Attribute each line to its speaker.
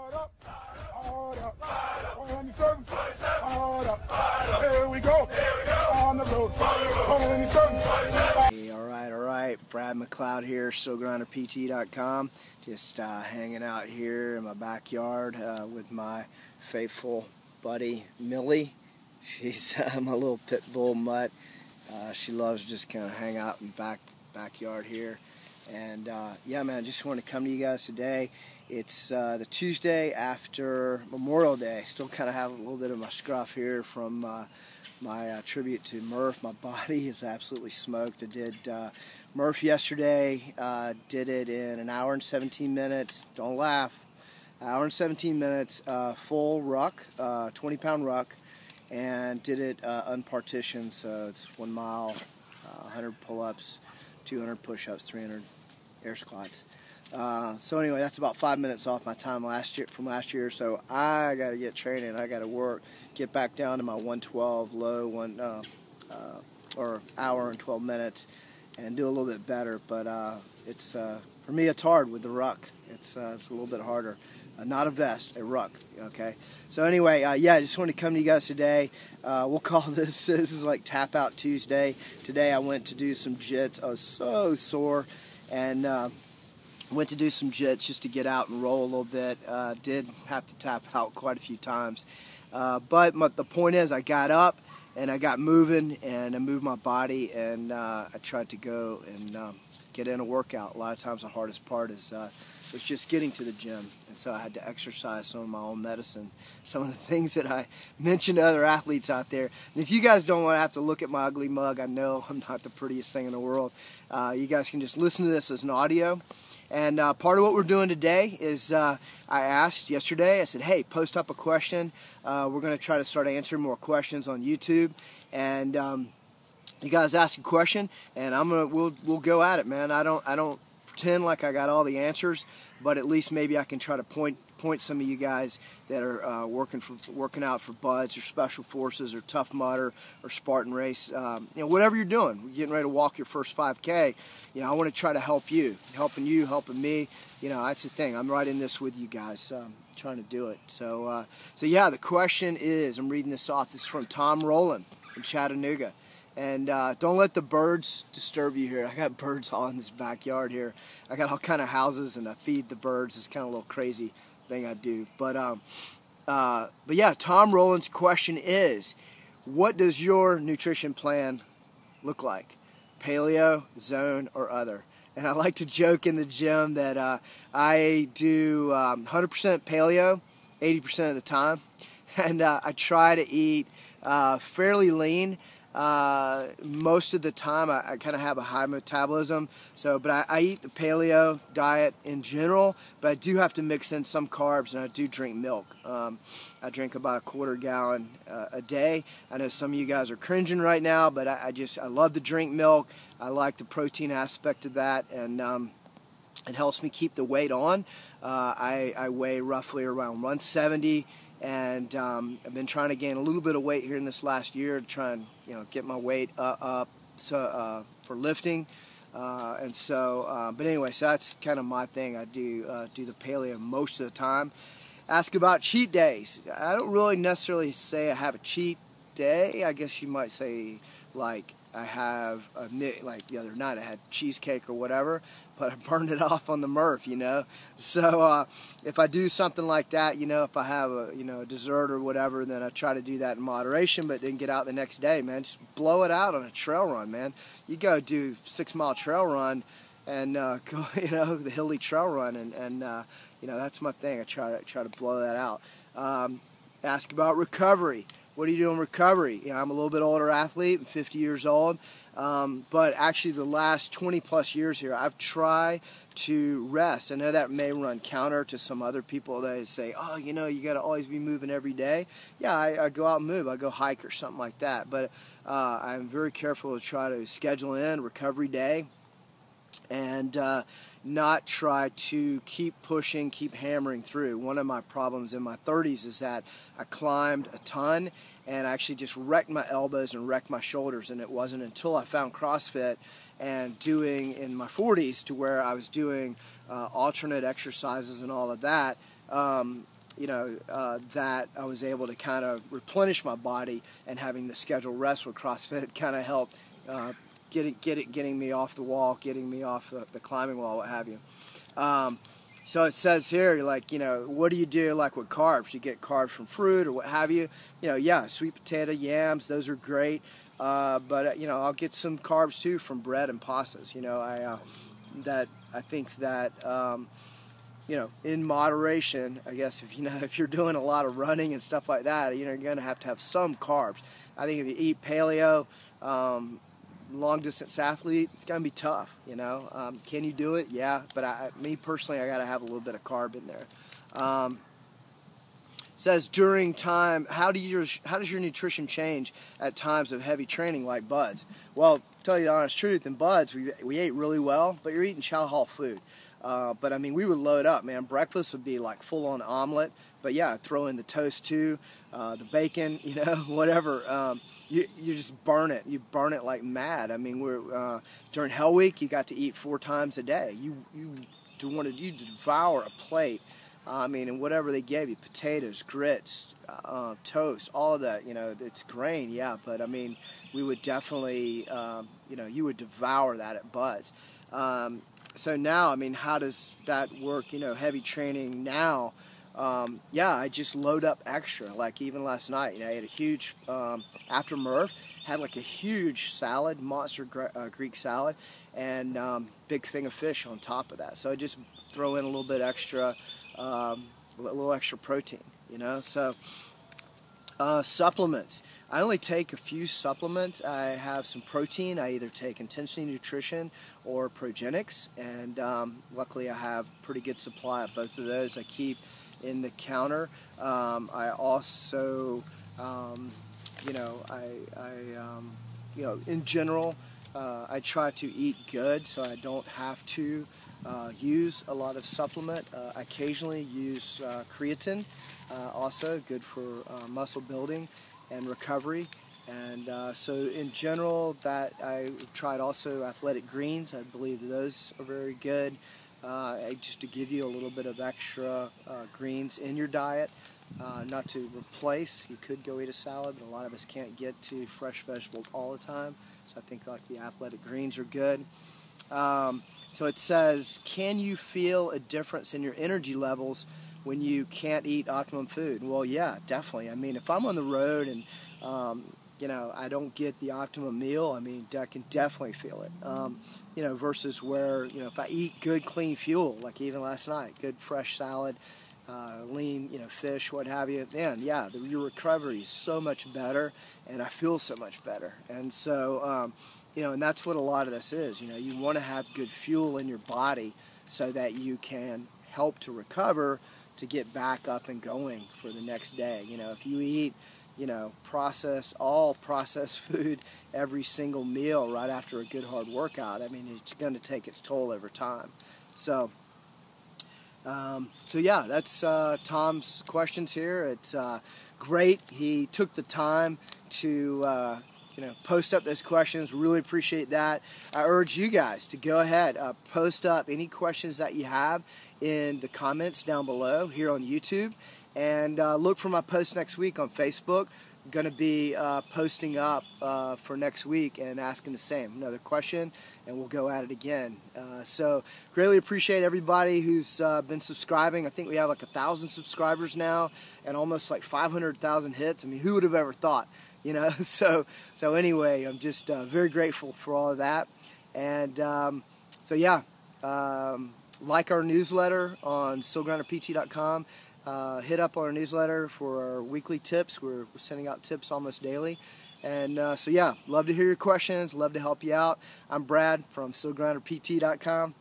Speaker 1: Hard up, hard up, 127, hard up, here we go, on the road, 127.
Speaker 2: Hey, all right, Brad McLeod here, SoGrinderPT.com, just hanging out here in my backyard with my faithful buddy Millie. She's my little pit bull mutt. She loves to just kind of hang out in the backyard here. And yeah, man, just want to come to you guys today. It's the Tuesday after Memorial Day. Still kind of have a little bit of my scruff here from my tribute to Murph. My body is absolutely smoked. I did Murph yesterday, did it in an hour and 17 minutes. Don't laugh. Hour and 17 minutes, full ruck, 20-pound ruck, and did it unpartitioned, so it's 1 mile, 100 pull-ups, 200 push-ups, 300 air squats. So anyway, that's about 5 minutes off my time from last year. So I got to get training. I got to work, get back down to my 112 low or hour and 12 minutes, and do a little bit better. But it's for me, it's hard with the ruck. It's a little bit harder. Not a vest, a ruck. Okay. So anyway, yeah, I just wanted to come to you guys today. We'll call this is like Tap Out Tuesday. Today I went to do some jits. I was so sore, and went to do some jits just to get out and roll a little bit. Did have to tap out quite a few times. But the point is, I got up and I got moving, and I moved my body, and I tried to go and get in a workout. A lot of times the hardest part is just getting to the gym, and so I had to exercise some of my own medicine, some of the things that I mentioned to other athletes out there. And if you guys don't want to have to look at my ugly mug, I know I'm not the prettiest thing in the world. You guys can just listen to this as an audio. And part of what we're doing today is I asked yesterday, I said, hey, post up a question. We're going to try to start answering more questions on YouTube. And you guys ask a question, and we'll go at it, man. I don't pretend like I got all the answers, but at least maybe I can try to point some of you guys that are working out for buds or special forces or Tough Mudder or Spartan race, whatever you're doing. You're getting ready to walk your first 5K. I want to try to help you, helping me. That's the thing. I'm right in this with you guys, trying to do it. So yeah, the question is, I'm reading this off. This is from Tom Rowland in Chattanooga. And don't let the birds disturb you here. I got birds all in this backyard here. I got all kind of houses, and I feed the birds. It's kind of a little crazy thing I do. But yeah, Tom Rowland's question is, what does your nutrition plan look like? Paleo, zone, or other? And I like to joke in the gym that I do 100% paleo 80% of the time. And I try to eat fairly lean. Most of the time I kind of have a high metabolism, but I eat the paleo diet in general, but I do have to mix in some carbs, and I do drink milk. I drink about a 1/4 gallon a day. I know some of you guys are cringing right now, but I love to drink milk. I like the protein aspect of that, and it helps me keep the weight on. I weigh roughly around 170. And I've been trying to gain a little bit of weight here in this last year to try and get my weight up for lifting, but anyway, so that's kind of my thing. I do the paleo most of the time. Ask about cheat days. I don't really necessarily say I have a cheat day. I guess you might say, like, I have like the other night I had cheesecake or whatever, but I burned it off on the Murph, So if I do something like that, if I have a dessert or whatever, then I try to do that in moderation, but then get out the next day, man. Just blow it out on a trail run, man. You go do 6-mile trail run and go, the hilly trail run, and that's my thing. I try to blow that out. Ask about recovery. What do you do in recovery? I'm a little bit older athlete, I'm 50 years old, but actually the last 20 plus years here, I've tried to rest. I know that may run counter to some other people that say, oh, you got to always be moving every day. Yeah, I go out and move. I go hike or something like that, but I'm very careful to try to schedule in recovery day and not try to keep pushing, keep hammering through. One of my problems in my 30s is that I climbed a ton and I actually just wrecked my elbows and wrecked my shoulders, and it wasn't until I found CrossFit and doing in my 40s to where I was doing alternate exercises and all of that that I was able to kind of replenish my body, and having the scheduled rest with CrossFit kind of helped getting me off the wall, getting me off the climbing wall, what have you. So it says here, like, what do you do, like, with carbs? You get carbs from fruit or what have you. Yeah, sweet potato, yams, those are great. But I'll get some carbs too from bread and pastas. I think that in moderation, I guess, if you're doing a lot of running and stuff like that, you're going to have some carbs. I think if you eat paleo, long distance athlete, it's going to be tough. Can you do it? Yeah, but me personally, I got to have a little bit of carb in there. Says during time, how does your nutrition change at times of heavy training like buds? Well, to tell you the honest truth, in buds we ate really well, but you're eating chow hall food. But I mean, we would load up, man. Breakfast would be like full-on omelet. But yeah, throw in the toast too, the bacon, whatever. You just burn it. You burn it like mad. I mean, during Hell Week, you got to eat 4 times a day. You devour a plate. And whatever they gave you, potatoes, grits, toast, all of that. It's grain, yeah. But I mean, we would definitely, you would devour that at Buds. So now, I mean, how does that work? Heavy training now. I just load up extra. Like even last night, I ate a huge, after Murph, had like a huge salad, monster Greek salad, and big thing of fish on top of that. So I just throw in a little bit extra, a little extra protein, So supplements. I only take a few supplements. I have some protein. I either take Intensity Nutrition or Progenics, and luckily I have pretty good supply of both of those. I keep in the counter. I also, in general, I try to eat good, so I don't have to use a lot of supplement. I occasionally use creatine, also good for muscle building and recovery. And so in general, that I tried also athletic greens. I believe those are very good. Just to give you a little bit of extra greens in your diet, not to replace. You could go eat a salad, but a lot of us can't get to fresh vegetables all the time. So I think like the athletic greens are good. So it says, can you feel a difference in your energy levels when you can't eat optimum food? Well, yeah, definitely. I mean, if I'm on the road and I don't get the optimum meal, I mean, I can definitely feel it. Versus where, if I eat good, clean fuel, like even last night, good fresh salad, lean, fish, what have you, man, yeah, your recovery is so much better, and I feel so much better. And so, and that's what a lot of this is. You want to have good fuel in your body so that you can help to recover, to get back up and going for the next day. If you eat processed food every single meal right after a good hard workout, I mean, it's going to take its toll over time. So yeah, that's Tom's questions here. It's great. He took the time to post up those questions. Really appreciate that. I urge you guys to go ahead, post up any questions that you have in the comments down below here on YouTube. And look for my post next week on Facebook. I'm going to be posting up for next week and asking the same, another question, and we'll go at it again. So greatly appreciate everybody who's been subscribing. I think we have like 1,000 subscribers now and almost like 500,000 hits. I mean, who would have ever thought? So anyway, I'm just very grateful for all of that. And like our newsletter on SoulGrinderPT.com. Hit up our newsletter for our weekly tips. We're sending out tips almost daily. And love to hear your questions. Love to help you out. I'm Brad from SoulGrinderPT.com.